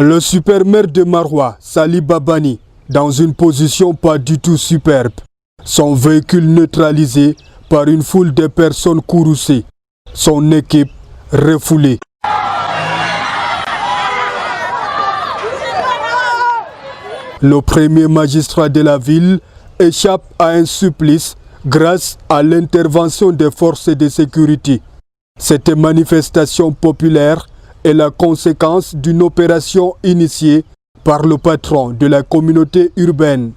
Le super maire de Maroua, Sali Babani, dans une position pas du tout superbe. Son véhicule neutralisé par une foule de personnes courroucées. Son équipe refoulée. Le premier magistrat de la ville échappe à un supplice grâce à l'intervention des forces de sécurité. Cette manifestation populaire est la conséquence d'une opération initiée par le patron de la communauté urbaine.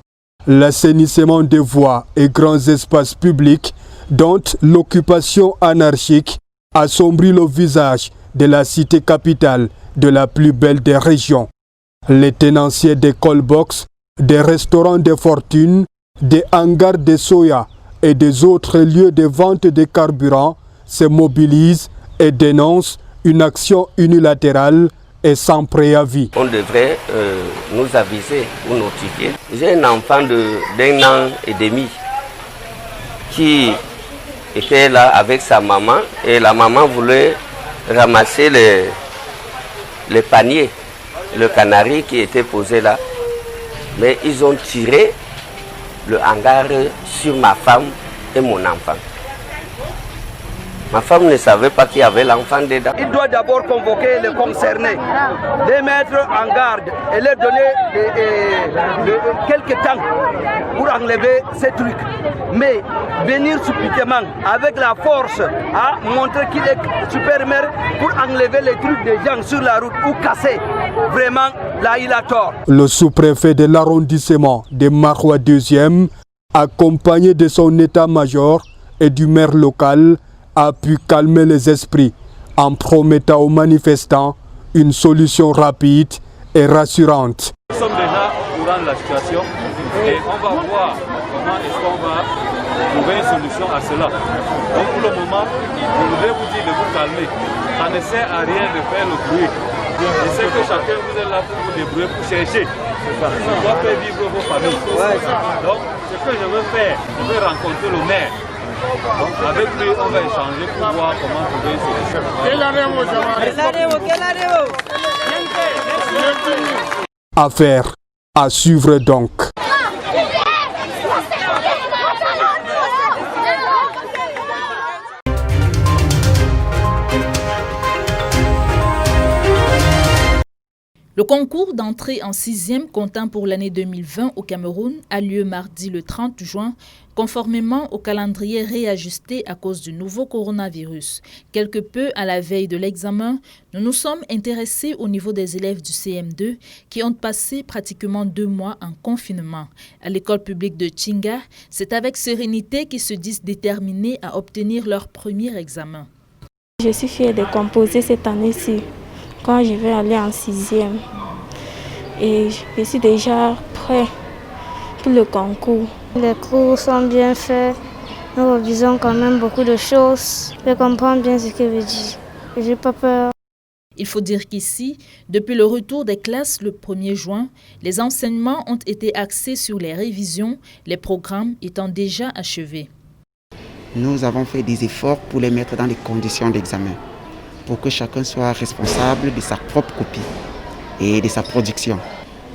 L'assainissement des voies et grands espaces publics, dont l'occupation anarchique assombrit le visage de la cité capitale de la plus belle des régions. Les tenanciers des call-box, des restaurants de fortune, des hangars de soya et des autres lieux de vente de carburant se mobilisent et dénoncent une action unilatérale et sans préavis. On devrait nous aviser ou notifier. J'ai un enfant d'1 an et demi qui était là avec sa maman et la maman voulait ramasser les paniers, le canari qui était posé là. Mais ils ont tiré le hangar sur ma femme et mon enfant. Ma femme ne savait pas qu'il y avait l'enfant dedans. Il doit d'abord convoquer les concernés, les mettre en garde et leur donner quelques temps pour enlever ces trucs. Mais venir subitement avec la force à montrer qu'il est super maire pour enlever les trucs des gens sur la route ou casser, vraiment là il a tort. Le sous-préfet de l'arrondissement de Maroua 2e, accompagné de son état-major et du maire local, a pu calmer les esprits en promettant aux manifestants une solution rapide et rassurante. Nous sommes déjà au courant de la situation et on va voir comment est-ce qu'on va trouver une solution à cela. Donc pour le moment, je voudrais vous dire de vous calmer. Ça ne sert à rien de faire le bruit. Je sais que chacun vous est là pour vous débrouiller, pour chercher. Vous doit faire vivre vos familles. Donc ce que je veux faire, je veux rencontrer le maire. Donc avec lui, on va échanger pour voir comment trouver une solution. Affaire à suivre donc. Le concours d'entrée en 6e comptant pour l'année 2020 au Cameroun a lieu mardi le 30 juin, conformément au calendrier réajusté à cause du nouveau coronavirus. Quelque peu à la veille de l'examen, nous nous sommes intéressés au niveau des élèves du CM2 qui ont passé pratiquement 2 mois en confinement. À l'école publique de Tchinga, c'est avec sérénité qu'ils se disent déterminés à obtenir leur premier examen. Je suis fière de composer cette année-ci, quand je vais aller en 6e. Et je suis déjà prêt pour le concours. Les cours sont bien faits, nous révisons quand même beaucoup de choses. Je comprends bien ce que veut dire. Je n'ai pas peur. Il faut dire qu'ici, depuis le retour des classes le 1er juin, les enseignements ont été axés sur les révisions, les programmes étant déjà achevés. Nous avons fait des efforts pour les mettre dans les conditions d'examen, pour que chacun soit responsable de sa propre copie et de sa production.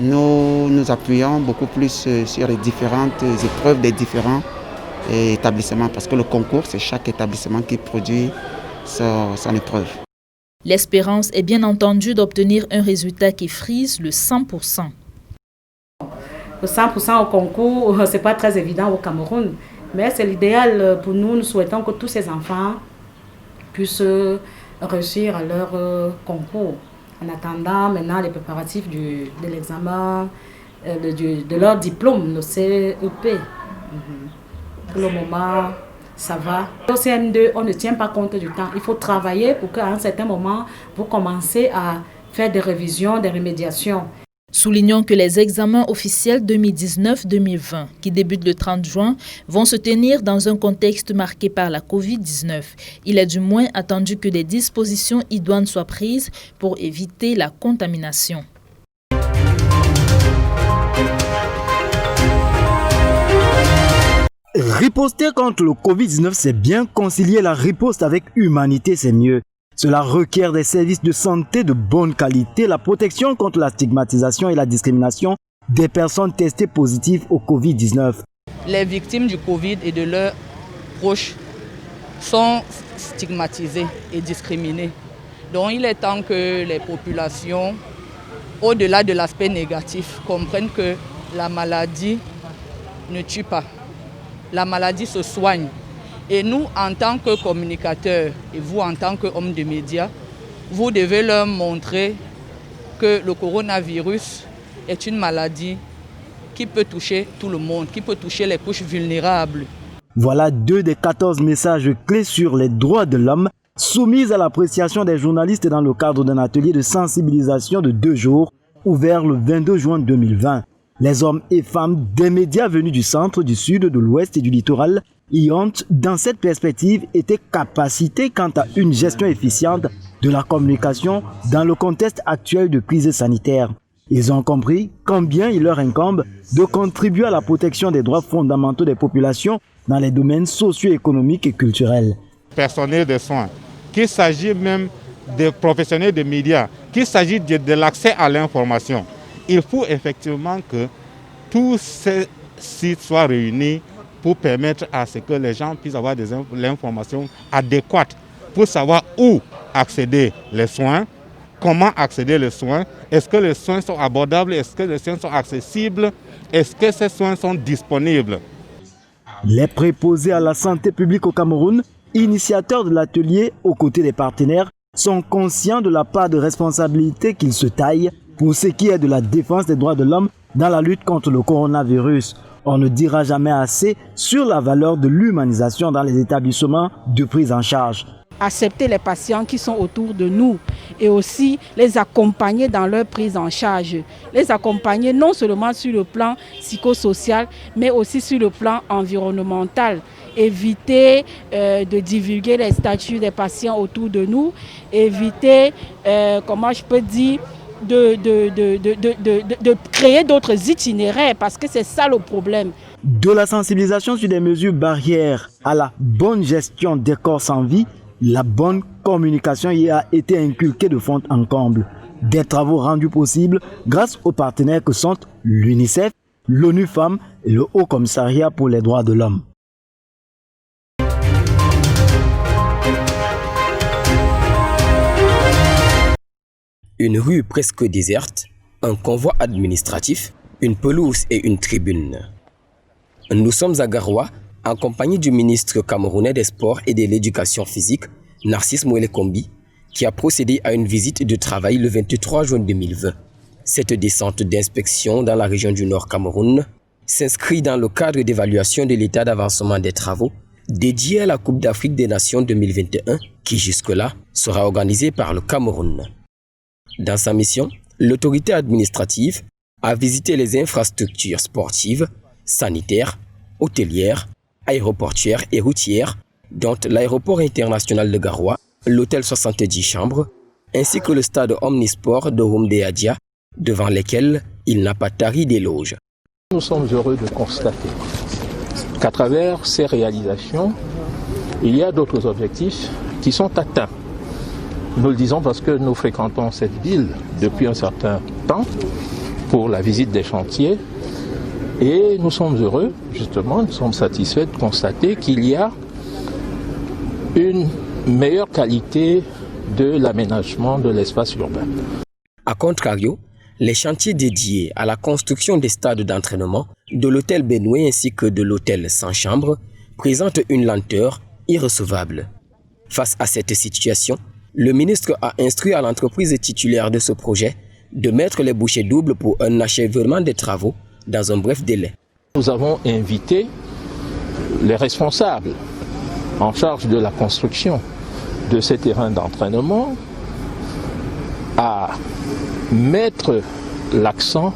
Nous nous appuyons beaucoup plus sur les différentes épreuves des différents établissements, parce que le concours, c'est chaque établissement qui produit son épreuve. L'espérance est bien entendu d'obtenir un résultat qui frise le 100%. Le 100% au concours, ce n'est pas très évident au Cameroun, mais c'est l'idéal pour nous. Nous souhaitons que tous ces enfants puissent réussir à leur concours. En attendant maintenant les préparatifs de l'examen, de leur diplôme, le CEP. Pour le moment, ça va. Au CM2, on ne tient pas compte du temps. Il faut travailler pour qu'à un certain moment, vous commencez à faire des révisions, des remédiations. Soulignons que les examens officiels 2019-2020, qui débutent le 30 juin, vont se tenir dans un contexte marqué par la Covid-19. Il est du moins attendu que des dispositions idoines soient prises pour éviter la contamination. Riposter contre le Covid-19, c'est bien. Concilier la riposte avec humanité, c'est mieux. Cela requiert des services de santé de bonne qualité, la protection contre la stigmatisation et la discrimination des personnes testées positives au Covid-19. Les victimes du Covid et de leurs proches sont stigmatisées et discriminées. Donc il est temps que les populations, au-delà de l'aspect négatif, comprennent que la maladie ne tue pas. La maladie se soigne. Et nous, en tant que communicateurs, et vous en tant qu'hommes de médias, vous devez leur montrer que le coronavirus est une maladie qui peut toucher tout le monde, qui peut toucher les couches vulnérables. Voilà 2 des 14 messages clés sur les droits de l'homme soumis à l'appréciation des journalistes dans le cadre d'un atelier de sensibilisation de 2 jours ouvert le 22 juin 2020. Les hommes et femmes des médias venus du centre, du sud, de l'ouest et du littoral y ont, dans cette perspective, été capacités quant à une gestion efficiente de la communication dans le contexte actuel de crise sanitaire. Ils ont compris combien il leur incombe de contribuer à la protection des droits fondamentaux des populations dans les domaines socio-économiques et culturels. Personnel de soins, qu'il s'agit même des professionnels des médias, qu'il s'agit de l'accès à l'information. Il faut effectivement que tous ces sites soient réunis pour permettre à ce que les gens puissent avoir l'information adéquate pour savoir où accéder les soins, comment accéder les soins, est-ce que les soins sont abordables, est-ce que les soins sont accessibles, est-ce que ces soins sont disponibles. Les préposés à la santé publique au Cameroun, initiateurs de l'atelier aux côtés des partenaires, sont conscients de la part de responsabilité qu'ils se taillent pour ce qui est de la défense des droits de l'homme dans la lutte contre le coronavirus. On ne dira jamais assez sur la valeur de l'humanisation dans les établissements de prise en charge. Accepter les patients qui sont autour de nous et aussi les accompagner dans leur prise en charge. Les accompagner non seulement sur le plan psychosocial, mais aussi sur le plan environnemental. Éviter de divulguer les statuts des patients autour de nous, éviter, comment je peux dire, de créer d'autres itinéraires, parce que c'est ça le problème. De la sensibilisation sur des mesures barrières à la bonne gestion des corps sans vie, la bonne communication y a été inculquée de fond en comble. Des travaux rendus possibles grâce aux partenaires que sont l'UNICEF, l'ONU Femmes et le Haut Commissariat pour les droits de l'homme. Une rue presque déserte, un convoi administratif, une pelouse et une tribune. Nous sommes à Garoua, en compagnie du ministre camerounais des Sports et de l'Éducation physique, Narcisse Mouele Kombi, qui a procédé à une visite de travail le 23 juin 2020. Cette descente d'inspection dans la région du Nord Cameroun s'inscrit dans le cadre d'évaluation de l'état d'avancement des travaux dédiés à la Coupe d'Afrique des Nations 2021, qui jusque-là sera organisée par le Cameroun. Dans sa mission, l'autorité administrative a visité les infrastructures sportives, sanitaires, hôtelières, aéroportuaires et routières, dont l'aéroport international de Garoua, l'hôtel 70 chambres, ainsi que le stade omnisport de Rumdeadia, devant lesquels il n'a pas tari d'éloges. Nous sommes heureux de constater qu'à travers ces réalisations, il y a d'autres objectifs qui sont atteints. Nous le disons parce que nous fréquentons cette ville depuis un certain temps pour la visite des chantiers et nous sommes heureux, justement, nous sommes satisfaits de constater qu'il y a une meilleure qualité de l'aménagement de l'espace urbain. A contrario, les chantiers dédiés à la construction des stades d'entraînement, de l'hôtel Benoué ainsi que de l'hôtel sans chambre présentent une lenteur irrecevable. Face à cette situation, le ministre a instruit à l'entreprise titulaire de ce projet de mettre les bouchées doubles pour un achèvement des travaux dans un bref délai. Nous avons invité les responsables en charge de la construction de ces terrains d'entraînement à mettre l'accent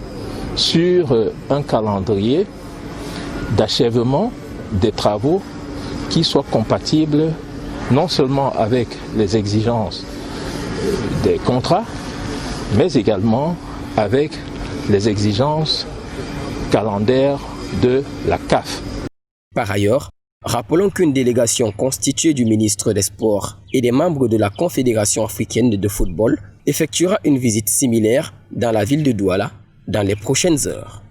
sur un calendrier d'achèvement des travaux qui soit compatible non seulement avec les exigences des contrats, mais également avec les exigences calendaires de la CAF. Par ailleurs, Rappelons qu'une délégation constituée du ministre des Sports et des membres de la Confédération africaine de football effectuera une visite similaire dans la ville de Douala dans les prochaines heures.